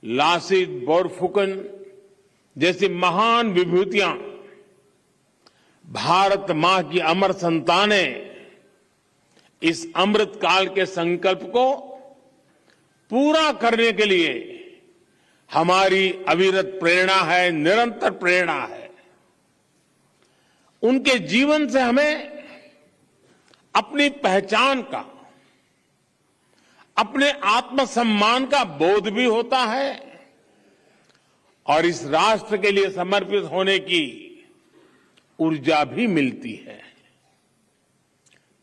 लासित बोरफुकन जैसी महान विभूतियां भारत मां की अमर संतानें इस अमृत काल के संकल्प को पूरा करने के लिए हमारी अविरत प्रेरणा है, निरंतर प्रेरणा है। उनके जीवन से हमें अपनी पहचान का, अपने आत्मसम्मान का बोध भी होता है और इस राष्ट्र के लिए समर्पित होने की ऊर्जा भी मिलती है।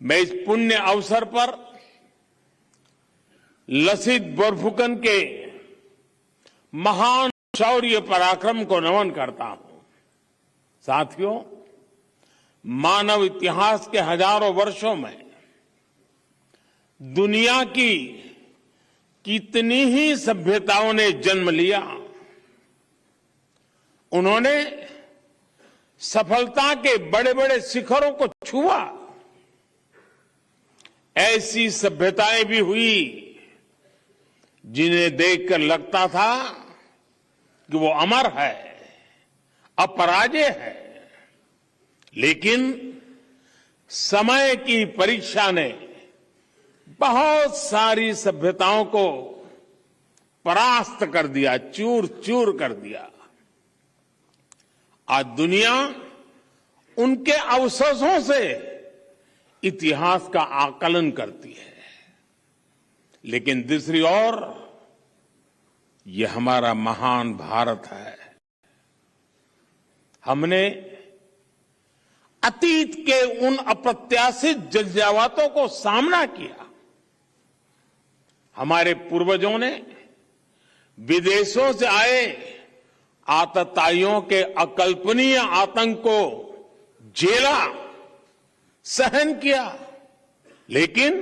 मैं इस पुण्य अवसर पर लसित बोरफुकन के महान शौर्य पराक्रम को नमन करता हूं। साथियों, मानव इतिहास के हजारों वर्षों में दुनिया की कितनी ही सभ्यताओं ने जन्म लिया। उन्होंने सफलता के बड़े बड़े शिखरों को छुआ। ऐसी सभ्यताएं भी हुई जिन्हें देखकर लगता था कि वो अमर है, अपराजेय है, लेकिन समय की परीक्षा ने बहुत सारी सभ्यताओं को परास्त कर दिया, चूर चूर कर दिया। आज दुनिया उनके अवशेषों से इतिहास का आकलन करती है, लेकिन दूसरी ओर ये हमारा महान भारत है। हमने अतीत के उन अप्रत्याशित जज्बातों को सामना किया। हमारे पूर्वजों ने विदेशों से आए आतताइयों के अकल्पनीय आतंक को झेला, सहन किया, लेकिन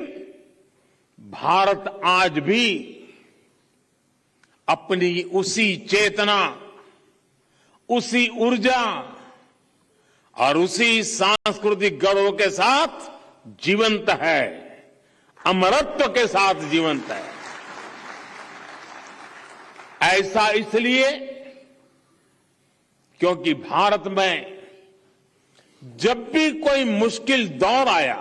भारत आज भी अपनी उसी चेतना, उसी ऊर्जा और उसी सांस्कृतिक गौरव के साथ जीवंत है, अमरत्व के साथ जीवंत है। ऐसा इसलिए क्योंकि भारत में जब भी कोई मुश्किल दौर आया,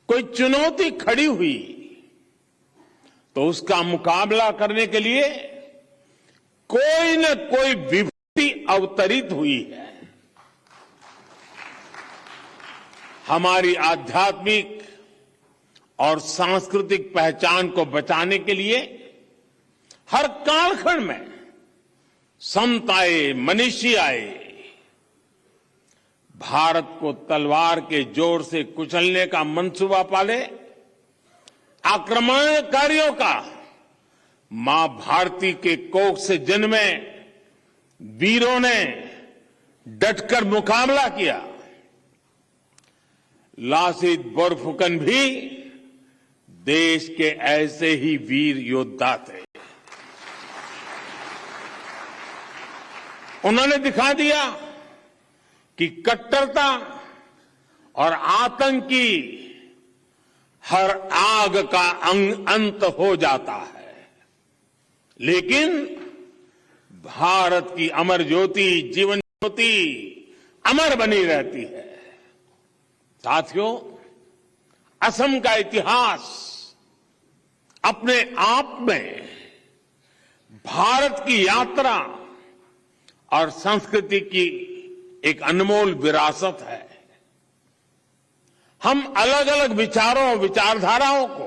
कोई चुनौती खड़ी हुई, तो उसका मुकाबला करने के लिए कोई न कोई विभूति अवतरित हुई है। हमारी आध्यात्मिक और सांस्कृतिक पहचान को बचाने के लिए हर कालखंड में संत आए, मनीषी आए। भारत को तलवार के जोर से कुचलने का मंसूबा पाले आक्रमणकारियों का मां भारती के कोख से जन्मे वीरों ने डटकर मुकाबला किया। लासित बोरफुकन भी देश के ऐसे ही वीर योद्धा थे। उन्होंने दिखा दिया कि कट्टरता और आतंक की हर आग का अंत हो जाता है, लेकिन भारत की अमर ज्योति, जीवन ज्योति अमर बनी रहती है। साथियों, असम का इतिहास अपने आप में भारत की यात्रा और संस्कृति की एक अनमोल विरासत है। हम अलग अलग विचारों, विचारधाराओं को,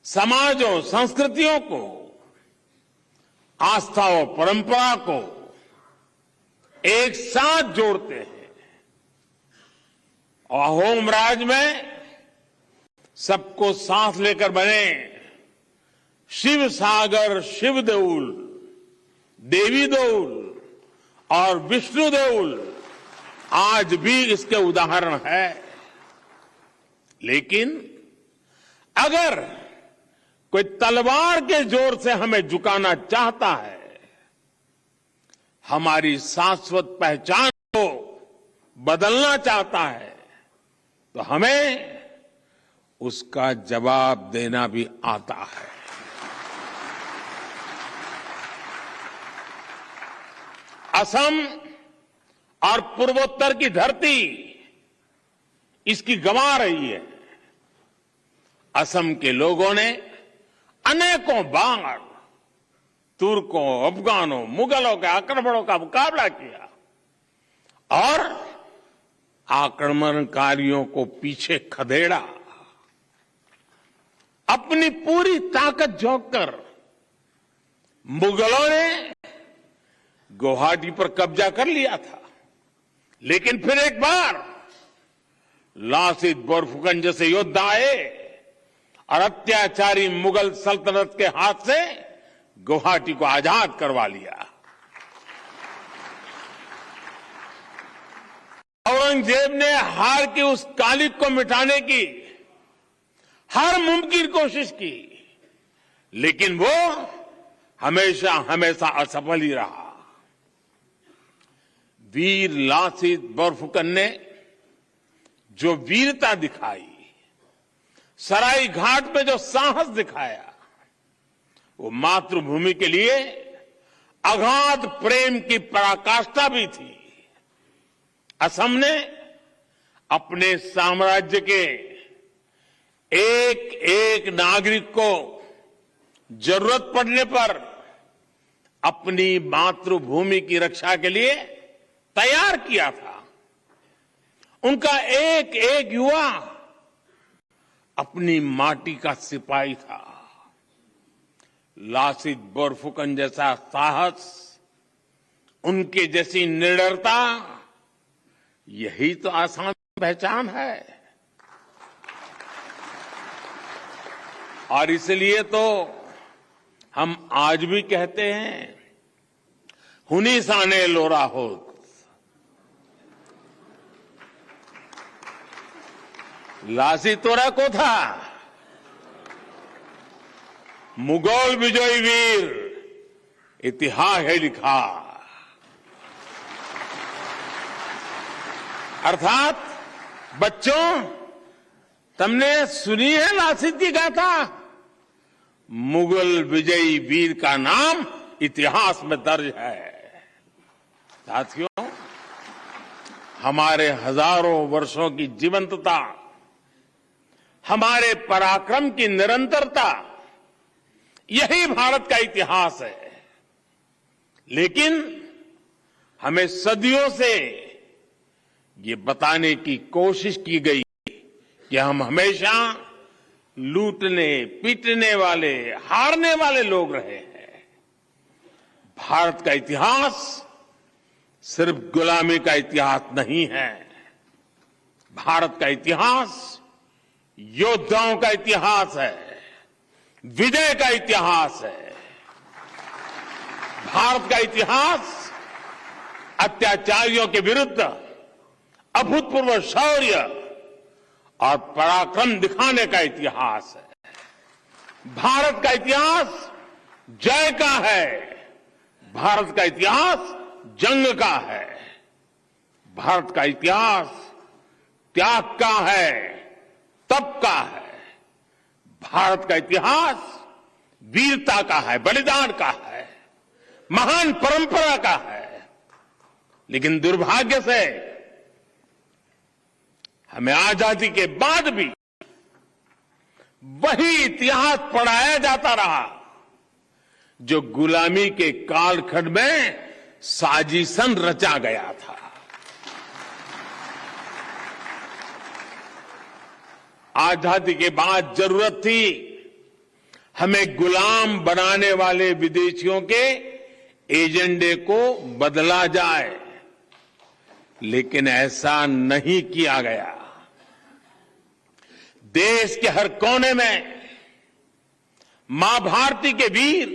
समाजों, संस्कृतियों को, आस्थाओं, परंपरा को एक साथ जोड़ते हैं और होम राज में सबको सांस लेकर बने शिव सागर, शिव देउल, देवी देउल और विष्णु देउल आज भी इसके उदाहरण है। लेकिन अगर कोई तलवार के जोर से हमें झुकाना चाहता है, हमारी शाश्वत पहचान को बदलना चाहता है, तो हमें उसका जवाब देना भी आता है। असम और पूर्वोत्तर की धरती इसकी गंवा रही है। असम के लोगों ने अनेकों बार तुर्कों, अफगानों, मुगलों के आक्रमणों का मुकाबला किया और आक्रमणकारियों को पीछे खदेड़ा। अपनी पूरी ताकत झोंक कर मुगलों ने गुवाहाटी पर कब्जा कर लिया था, लेकिन फिर एक बार लासित बोरफुकन जैसे योद्धा आए और अत्याचारी मुगल सल्तनत के हाथ से गुवाहाटी को आजाद करवा लिया। औरंगजेब ने हार की उस कालिक को मिटाने की हर मुमकिन कोशिश की, लेकिन वो हमेशा हमेशा असफल ही रहा। वीर लासित बोरफुकन ने जो वीरता दिखाई, सराय घाट पे जो साहस दिखाया, वो मातृभूमि के लिए अगाध प्रेम की पराकाष्ठा भी थी। असम ने अपने साम्राज्य के एक एक नागरिक को जरूरत पड़ने पर अपनी मातृभूमि की रक्षा के लिए तैयार किया था। उनका एक एक युवा अपनी माटी का सिपाही था। लासित बोरफुकन जैसा साहस, उनके जैसी निडरता, यही तो आसान पहचान है। और इसलिए तो हम आज भी कहते हैं, हुनी साने लोरा होत। लासी तोरा को था, मुगल विजयी वीर इतिहास है लिखा। अर्थात बच्चों, तुमने सुनी है लासित की गाथा? मुगल विजयी वीर का नाम इतिहास में दर्ज है। साथियों, हमारे हजारों वर्षों की जीवंतता, हमारे पराक्रम की निरंतरता, यही भारत का इतिहास है। लेकिन हमें सदियों से ये बताने की कोशिश की गई कि हम हमेशा लूटने, पीटने वाले, हारने वाले लोग रहे हैं। भारत का इतिहास सिर्फ गुलामी का इतिहास नहीं है। भारत का इतिहास योद्धाओं का इतिहास है, विजय का इतिहास है। भारत का इतिहास अत्याचारियों के विरुद्ध अभूतपूर्व शौर्य और पराक्रम दिखाने का इतिहास है। भारत का इतिहास जय का है, भारत का इतिहास जंग का है, भारत का इतिहास त्याग का है, तप का है, भारत का इतिहास वीरता का है, बलिदान का है, महान परंपरा का है। लेकिन दुर्भाग्य से हमें आजादी के बाद भी वही इतिहास पढ़ाया जाता रहा जो गुलामी के कालखंड में साजिशन रचा गया था। आजादी के बाद जरूरत थी हमें गुलाम बनाने वाले विदेशियों के एजेंडे को बदला जाए, लेकिन ऐसा नहीं किया गया। देश के हर कोने में मां भारती के वीर,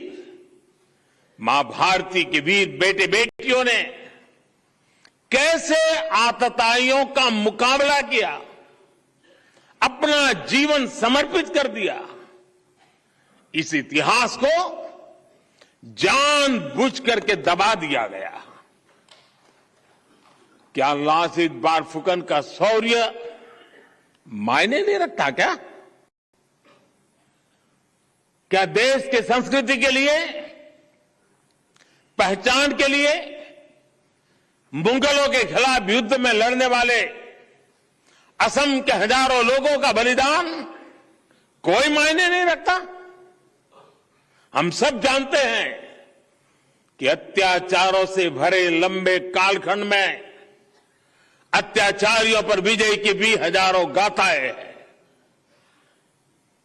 मां भारती के वीर बेटे बेटियों ने कैसे आतताइयों का मुकाबला किया, अपना जीवन समर्पित कर दिया, इस इतिहास को जानबूझ करके दबा दिया गया। क्या लासित बोरफुकन का शौर्य मायने नहीं रखता क्या? क्या देश के संस्कृति के लिए, पहचान के लिए मुगलों के खिलाफ युद्ध में लड़ने वाले असम के हजारों लोगों का बलिदान कोई मायने नहीं रखता। हम सब जानते हैं कि अत्याचारों से भरे लंबे कालखंड में अत्याचारियों पर विजय की भी हजारों गाथाएं हैं,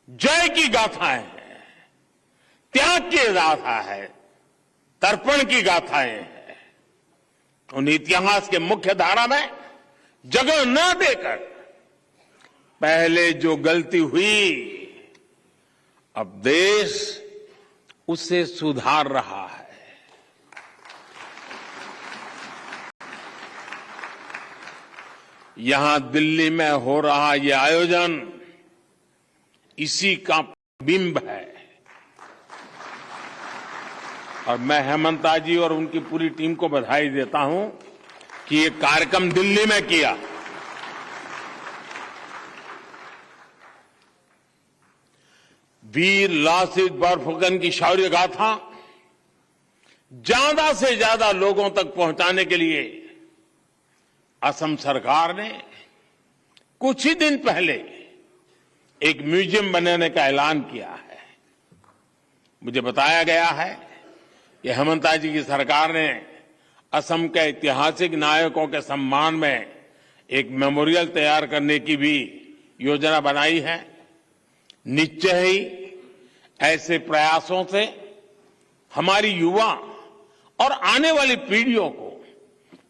जय की गाथाएं हैं, त्याग की गाथा है, तर्पण की गाथाएं हैं। उन इतिहास के मुख्य धारा में जगह न देकर पहले जो गलती हुई अब देश उसे सुधार रहा है। यहां दिल्ली में हो रहा यह आयोजन इसी का बिंब है और मैं हेमंता जी और उनकी पूरी टीम को बधाई देता हूं कि ये कार्यक्रम दिल्ली में किया। वीर लासित बोरफुकन की शौर्य गाथा ज्यादा से ज्यादा लोगों तक पहुंचाने के लिए असम सरकार ने कुछ ही दिन पहले एक म्यूजियम बनाने का ऐलान किया है। मुझे बताया गया है कि हेमंता जी की सरकार ने असम के ऐतिहासिक नायकों के सम्मान में एक मेमोरियल तैयार करने की भी योजना बनाई है। निश्चय ही ऐसे प्रयासों से हमारी युवा और आने वाली पीढ़ियों को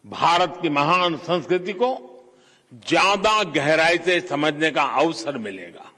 भारत की महान संस्कृति को ज्यादा गहराई से समझने का अवसर मिलेगा।